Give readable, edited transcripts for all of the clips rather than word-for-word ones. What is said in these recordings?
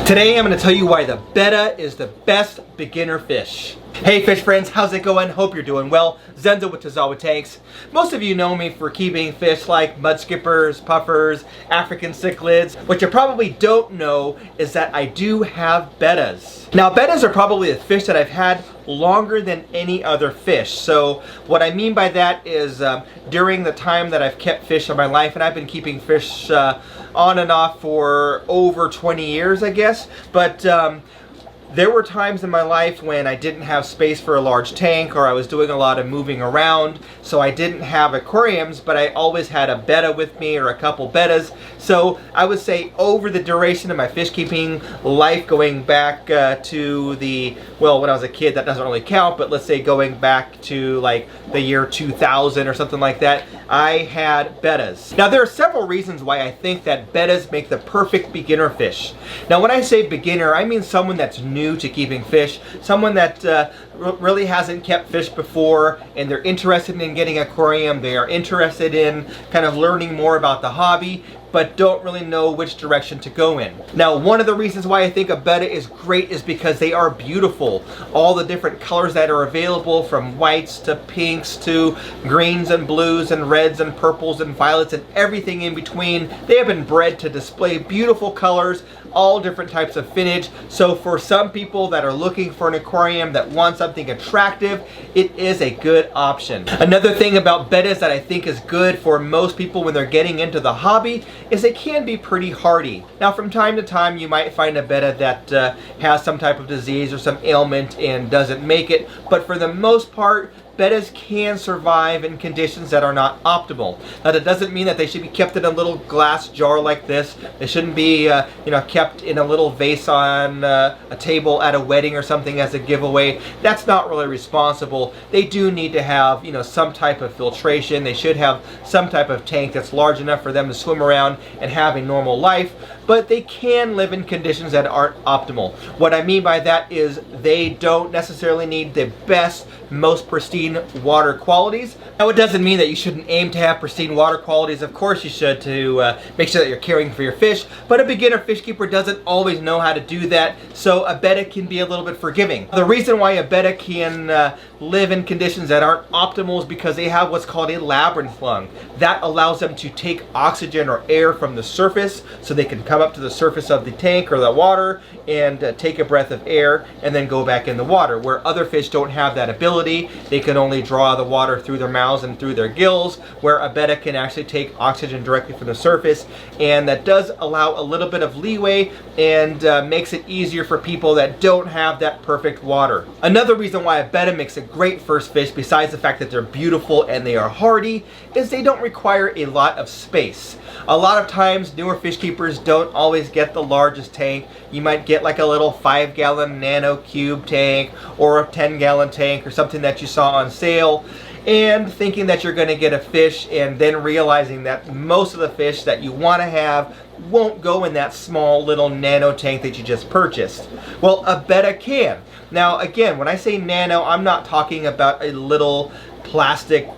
Today I'm going to tell you why the Betta is the best beginner fish. Hey fish friends, how's it going? Hope you're doing well. Zenzo with Tazawa Tanks. Most of you know me for keeping fish like mud skippers, puffers, African cichlids. What you probably don't know is that I do have Bettas. Now Bettas are probably the fish that I've had longer than any other fish. So what I mean by that is during the time that I've kept fish in my life, and I've been keeping fish on and off for over 20 years I guess, but there were times in my life when I didn't have space for a large tank, or I was doing a lot of moving around, so I didn't have aquariums, but I always had a Betta with me or a couple Bettas. So I would say over the duration of my fish keeping life, going back to the, well, when I was a kid, that doesn't really count, but let's say going back to like the year 2000 or something like that, I had Bettas. Now there are several reasons why I think that Bettas make the perfect beginner fish. Now when I say beginner, I mean someone that's new to keeping fish, someone that really hasn't kept fish before and they're interested in getting an aquarium, they are interested in kind of learning more about the hobby, but don't really know which direction to go in. Now, one of the reasons why I think a Betta is great is because they are beautiful. All the different colors that are available, from whites to pinks to greens and blues and reds and purples and violets and everything in between. They have been bred to display beautiful colors, all different types of finnage. So for some people that are looking for an aquarium that want something attractive, it is a good option. Another thing about Bettas that I think is good for most people when they're getting into the hobby is they can be pretty hardy. Now from time to time you might find a Betta that has some type of disease or some ailment and doesn't make it, but for the most part Bettas can survive in conditions that are not optimal. Now that doesn't mean that they should be kept in a little glass jar like this. They shouldn't be kept in a little vase on a table at a wedding or something as a giveaway. That's not really responsible. They do need to have some type of filtration. They should have some type of tank that's large enough for them to swim around and have a normal life, but they can live in conditions that aren't optimal. What I mean by that is they don't necessarily need the best, most pristine water qualities. Now it doesn't mean that you shouldn't aim to have pristine water qualities. Of course you should, to make sure that you're caring for your fish, but a beginner fish keeper doesn't always know how to do that, so a Betta can be a little bit forgiving. The reason why a Betta can live in conditions that aren't optimal is because they have what's called a labyrinth lung. That allows them to take oxygen or air from the surface, so they can come up to the surface of the tank or the water and take a breath of air and then go back in the water, where other fish don't have that ability. They can only draw the water through their mouths and through their gills, where a Betta can actually take oxygen directly from the surface, and that does allow a little bit of leeway and makes it easier for people that don't have that perfect water. Another reason why a Betta makes a great first fish, besides the fact that they're beautiful and they are hardy, is they don't require a lot of space. A lot of times newer fish keepers don't always get the largest tank. You might get like a little 5-gallon nano cube tank or a 10-gallon tank or something that you saw on sale, and thinking that you're going to get a fish, and then realizing that most of the fish that you want to have won't go in that small little nano tank that you just purchased. Well, a Betta can. Now again, when I say nano, I'm not talking about a little plastic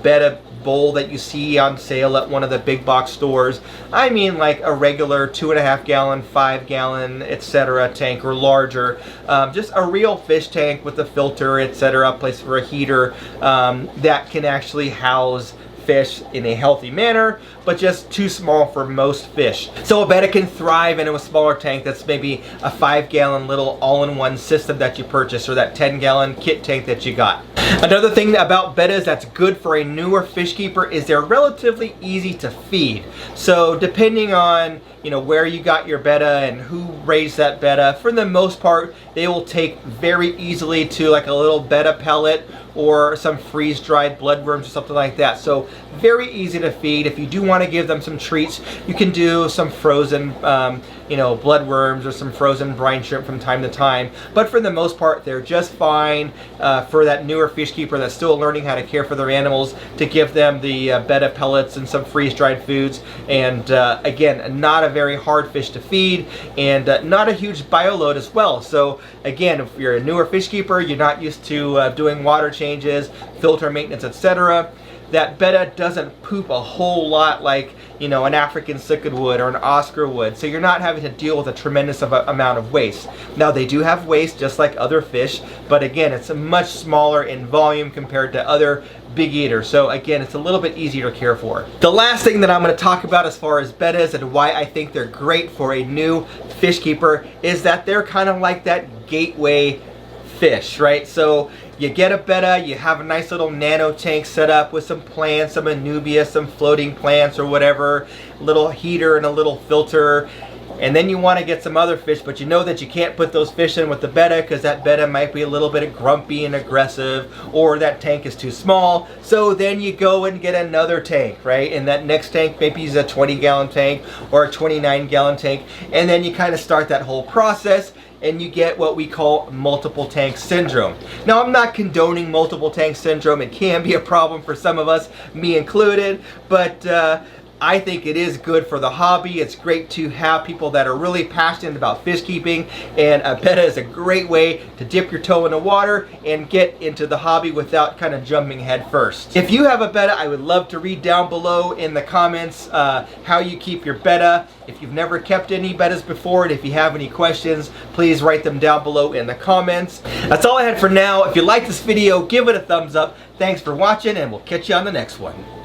Betta bowl that you see on sale at one of the big box stores. I mean like a regular 2.5-gallon, 5-gallon, etc. tank, or larger. Just a real fish tank with a filter, etc., a place for a heater that can actually house fish in a healthy manner, but just too small for most fish. So a Betta can thrive in a smaller tank that's maybe a 5-gallon little all-in-one system that you purchased, or that 10-gallon kit tank that you got. Another thing about Bettas that's good for a newer fish keeper is they're relatively easy to feed. So depending on where you got your Betta and who raised that Betta, for the most part they will take very easily to like a little Betta pellet or some freeze-dried bloodworms or something like that. So very easy to feed. If you do want to give them some treats, you can do some frozen bloodworms or some frozen brine shrimp from time to time, but for the most part they're just fine for that newer fish keeper that's still learning how to care for their animals, to give them the Betta pellets and some freeze-dried foods. And again, not a very hard fish to feed, and not a huge bioload as well. So again, if you're a newer fish keeper, you're not used to doing water changes, filter maintenance, etc., that Betta doesn't poop a whole lot like, you know, an African cicad would or an Oscar would, so you're not having to deal with a tremendous amount of waste. Now they do have waste just like other fish, but again, it's much smaller in volume compared to other big eaters, so again, it's a little bit easier to care for. The last thing that I'm going to talk about as far as Bettas and why I think they're great for a new fish keeper is that they're kind of like that gateway fish, right? So you get a Betta, you have a nice little nano tank set up with some plants, some Anubia, some floating plants or whatever, little heater and a little filter, and then you want to get some other fish, but you know that you can't put those fish in with the Betta because that Betta might be a little bit grumpy and aggressive, or that tank is too small. So then you go and get another tank, right? And that next tank maybe is a 20-gallon tank or a 29-gallon tank, and then you kind of start that whole process and you get what we call multiple tank syndrome. Now, I'm not condoning multiple tank syndrome. It can be a problem for some of us, me included, but I think it is good for the hobby. It's great to have people that are really passionate about fish keeping, and a Betta is a great way to dip your toe in the water and get into the hobby without kind of jumping head first. If you have a Betta, I would love to read down below in the comments how you keep your Betta. If you've never kept any Bettas before, and if you have any questions, please write them down below in the comments. That's all I had for now. If you like this video, give it a thumbs up. Thanks for watching, and we'll catch you on the next one.